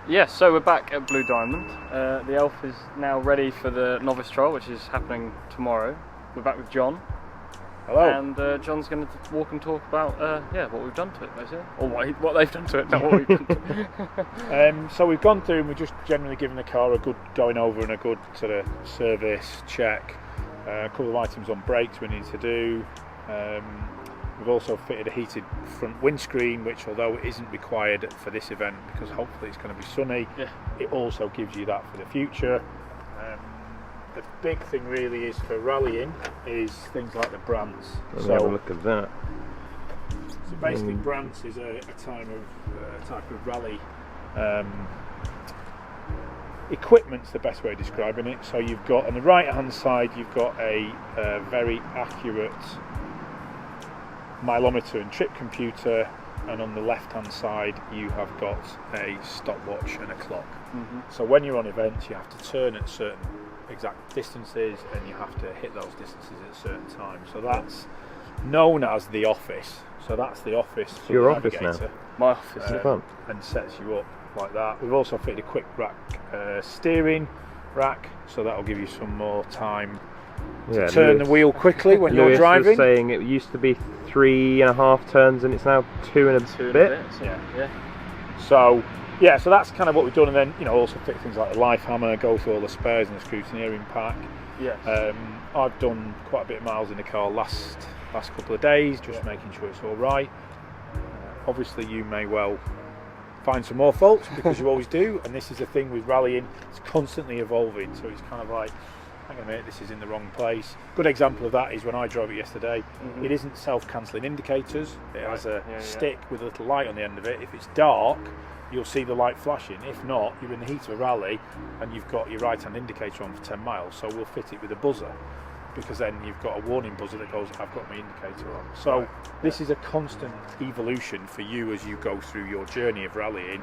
Yes, so we're back at Blue Diamond. The Elf is now ready for the Novice Trial, which is happening tomorrow. We're back with John. Hello. And John's going to walk and talk about what we've done to it, basically. Or what they've done to it, not what we've done to it. So we've gone through and we're just generally giving the car a good going over and a good sort of service check. A couple of items on brakes we need to do. We've also fitted a heated front windscreen, which although it isn't required for this event because hopefully it's going to be sunny, it also gives you that for the future. The big thing really is for rallying is things like the Brants. Let's have a look at that. So basically Brants is a type of rally equipment's the best way of describing it. So you've got on the right hand side you've got a very accurate mileometer and trip computer, and on the left hand side you have got a stopwatch and a clock. So when you're on events you have to turn at certain exact distances and you have to hit those distances at a certain time. So that's known as the office. So that's the office for your the office navigator. now. My office. And sets you up like that. We've also fitted a quick rack steering rack, so that'll give you some more time to turn the wheel quickly when you're driving. Was saying it used to be 3.5 turns and it's now 2 and a bit. So that's kind of what we've done, and then also fit things like the life hammer, go through all the spares and the scrutineering pack. I've done quite a bit of miles in the car last couple of days, just making sure it's all right. Obviously you may well find some more faults because you always do, and this is the thing with rallying, it's constantly evolving, so it's kind of like, hang on a minute, this is in the wrong place. Good example of that is when I drove it yesterday. It isn't self-cancelling indicators, it has a stick with a little light on the end of it. If it's dark you'll see the light flashing. If not, you're in the heat of a rally and you've got your right hand indicator on for 10 miles, so we'll fit it with a buzzer, because then you've got a warning buzzer that goes, I've got my indicator on. So this is a constant evolution for you as you go through your journey of rallying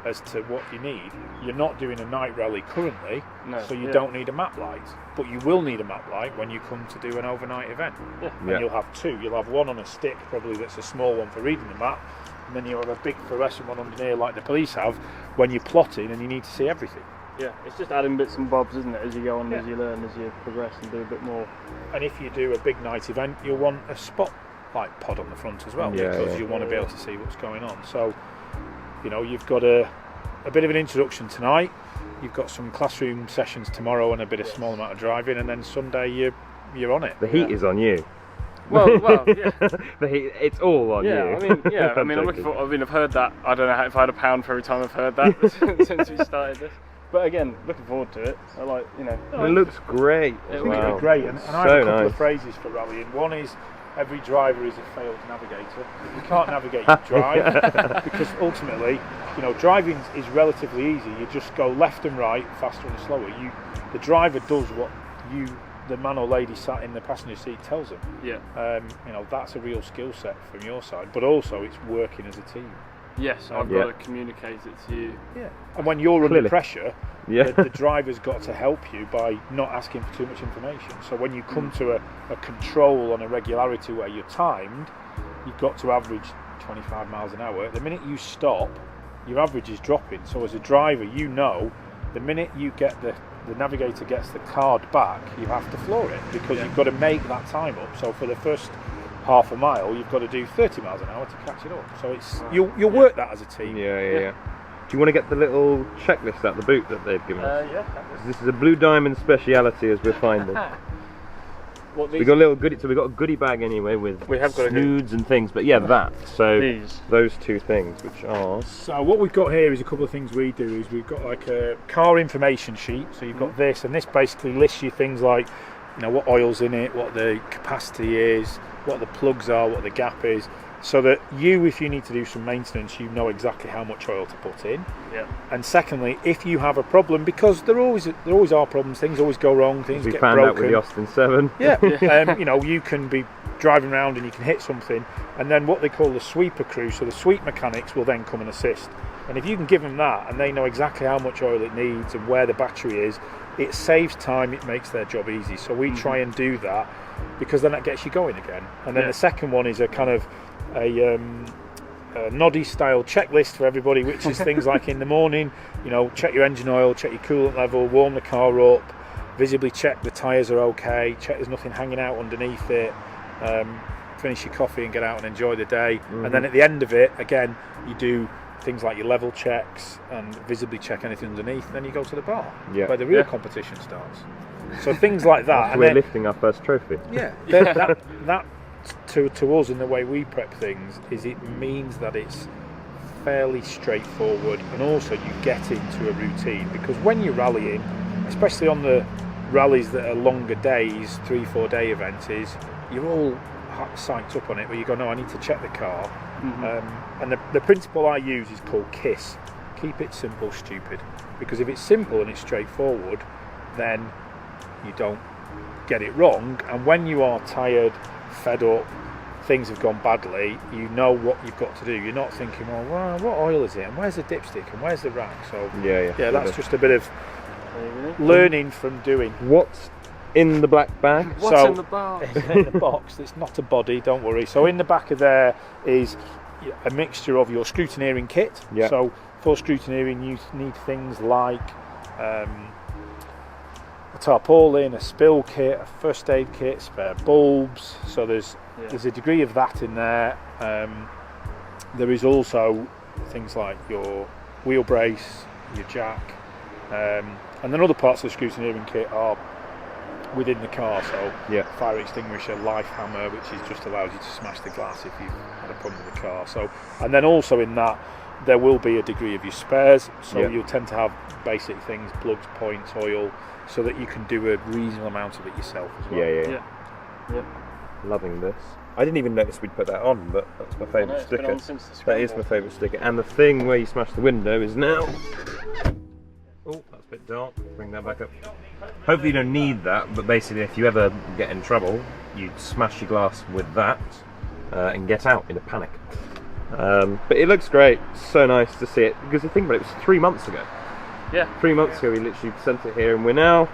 as to what you need. You're not doing a night rally currently, so you don't need a map light, but you will need a map light when you come to do an overnight event. And you'll have two. You'll have one on a stick, probably that's a small one for reading the map, and then you'll have a big fluorescent one under there like the police have when you're plotting and you need to see everything. Yeah, it's just adding bits and bobs, isn't it, as you go on, as you learn, as you progress and do a bit more. And if you do a big night event, you'll want a spotlight pod on the front as well, because you want to be able to see what's going on. So, you've got a bit of an introduction tonight, you've got some classroom sessions tomorrow and a bit of small amount of driving, and then Sunday you're on it. The heat is on you. Well, yeah. The heat, it's all on you. I've heard that. I don't know if I had £1 for every time I've heard that since we started this. But again, looking forward to it. I like, It looks great. I think it'll be great, and I have a couple of phrases for rallying. One is, every driver is a failed navigator. If you can't navigate, you drive. Because ultimately, driving is relatively easy. You just go left and right, faster and slower. The driver does what the man or lady sat in the passenger seat tells them. That's a real skill set from your side, but also it's working as a team. Yes, I've got to communicate it to you. And when you're under pressure, the driver's got to help you by not asking for too much information. So when you come to a control on a regularity where you're timed, you've got to average 25 miles an hour. The minute you stop, your average is dropping. So as a driver, the minute you get the navigator gets the card back, you have to floor it, because you've got to make that time up. So for the first half a mile you've got to do 30 miles an hour to catch it up. So it's you'll work that as a team. Do you want to get the little checklist out the boot that they've given us? This is a Blue Diamond speciality, as we're finding. We got a little goodie, so we got a goodie bag anyway with snoods and things, but those two things, which are. So what we've got here is a couple of things we do. Is we've got like a car information sheet. So you've got this, and this basically lists you things like, what oil's in it, what the capacity is, what the plugs are, what the gap is, so that if you need to do some maintenance, you know exactly how much oil to put in. And secondly, if you have a problem, because there always are problems, things always go wrong, things get broken. We found out with the Austin 7. You can be driving around and you can hit something, and then what they call the sweeper crew, so the sweep mechanics will then come and assist. And if you can give them that, and they know exactly how much oil it needs and where the battery is, it saves time, it makes their job easy. So we try and do that, because then that gets you going again. And then the second one is a kind of a noddy style checklist for everybody, which is things like in the morning, you know, check your engine oil, check your coolant level, warm the car up, visibly check the tyres are okay, check there's nothing hanging out underneath it, finish your coffee and get out and enjoy the day. And then at the end of it, again, you do things like your level checks and visibly check anything underneath, and then you go to the bar where the real competition starts. So things like that. And we're lifting our first trophy. Yeah, that to us in the way we prep things is it means that it's fairly straightforward, and also you get into a routine, because when you're rallying, especially on the rallies that are longer days, 3-4 day events, is you're all psyched up on it, where you go, no, I need to check the car. And the principle I use is called KISS, keep it simple, stupid, because if it's simple and it's straightforward, then you don't get it wrong. And when you are tired, fed up, things have gone badly, you know what you've got to do. You're not thinking, well, what oil is it, and where's the dipstick, and where's the rack? So yeah, that's just a bit of learning from doing. What's in the black bag? What's in the box? In the box, it's not a body, don't worry. So in the back of there is a mixture of your scrutineering kit. So for scrutineering you need things like a tarpaulin, a spill kit, a first aid kit, spare bulbs. So there's a degree of that in there. There is also things like your wheel brace, your jack, and then other parts of the scrutineering kit are within the car. So fire extinguisher, life hammer, which is just allows you to smash the glass if you've had a problem with the car. So, and then also in that there will be a degree of your spares. So you'll tend to have basic things, plugs, points, oil, so that you can do a reasonable amount of it yourself as well. Yeah. Loving this. I didn't even notice we'd put that on, but that's my favourite sticker. Been on since the that is my favourite sticker. And the thing where you smash the window is now. Oh, that's a bit dark. Bring that back up. Hopefully you don't need that, but basically if you ever get in trouble, you smash your glass with that and get out in a panic. But it looks great. So nice to see it, because the thing about it was 3 months ago. 3 months ago we literally sent it here, and we're now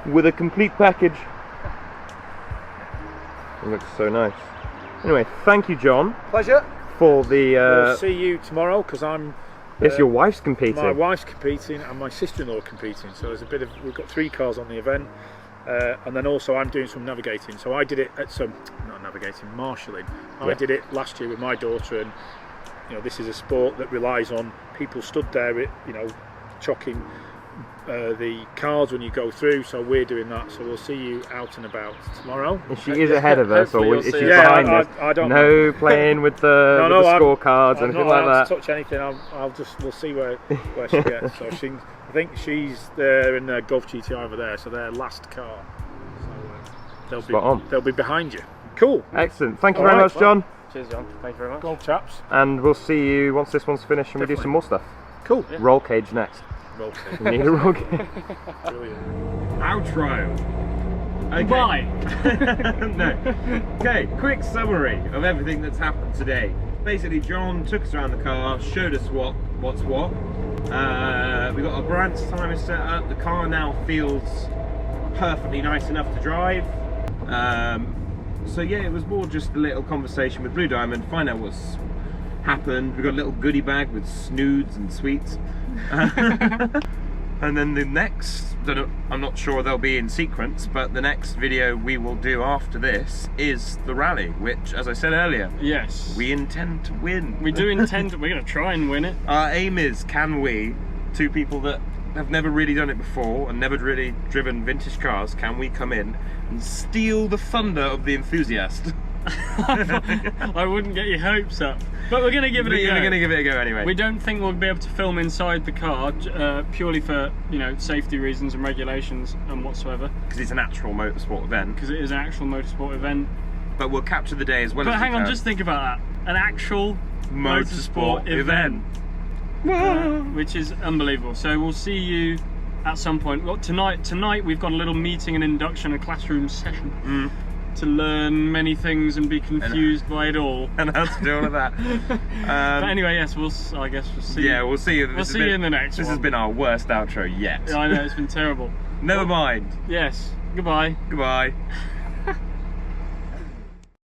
with a complete package. It looks so nice. Anyway, thank you, John. Pleasure. For the. We'll see you tomorrow, because I'm. Yes, your wife's competing. My wife's competing, and my sister-in-law competing. So there's a bit of. We've got 3 cars on the event, and then also I'm doing some navigating. So I did it at some not navigating, marshalling. I did it last year with my daughter, and you know this is a sport that relies on people stood there, you know, chocking the cards when you go through. So we're doing that. So we'll see you out and about tomorrow. She is ahead of us, or is she behind us? I don't know. Playing with the, with the scorecards, anything like that. To touch anything. We'll see where she gets. So I think she's there in the Golf GTI over there. So their last car. So they'll be behind you. Cool. Excellent. Thank you very much, John. Cheers, John. Thank you very much. Gold chaps. And we'll see you once this one's finished and we do some more stuff. Cool. Yeah. Roll cage next. Roll cage. We need a roll cage. Brilliant. Outro. Okay. Bye. No. Okay, quick summary of everything that's happened today. Basically, John took us around the car, showed us what's what. We got a brand timer set up. The car now feels perfectly nice enough to drive. So yeah, it was more just a little conversation with Blue Diamond, find out what's happened. We got a little goodie bag with snoods and sweets. And then the next, I'm not sure they'll be in sequence, but the next video we will do after this is the rally, which, as I said earlier, yes, we intend to win. We do intend to, we're going to try and win it. Our aim is, can we, two people that have never really done it before and never really driven vintage cars, can we come in and steal the thunder of the enthusiast? I wouldn't get your hopes up, but we're going to give it a go. We're going to give it a go anyway. We don't think we'll be able to film inside the car, purely for, you know, safety reasons and regulations and whatsoever. Because it's an actual motorsport event. Because it is an actual motorsport event. But we'll capture the day as well. But hang on, just think about that. An actual motorsport event. Which is unbelievable. So we'll see you at some point. Well, tonight we've got a little meeting and induction, a classroom session to learn many things and be confused by it all. And how to do all of that. But anyway, yes, I guess we'll see. Yeah, we'll see you. We'll see you in the next one. This has been our worst outro yet. I know, it's been terrible. Never mind. Yes. Goodbye. Goodbye.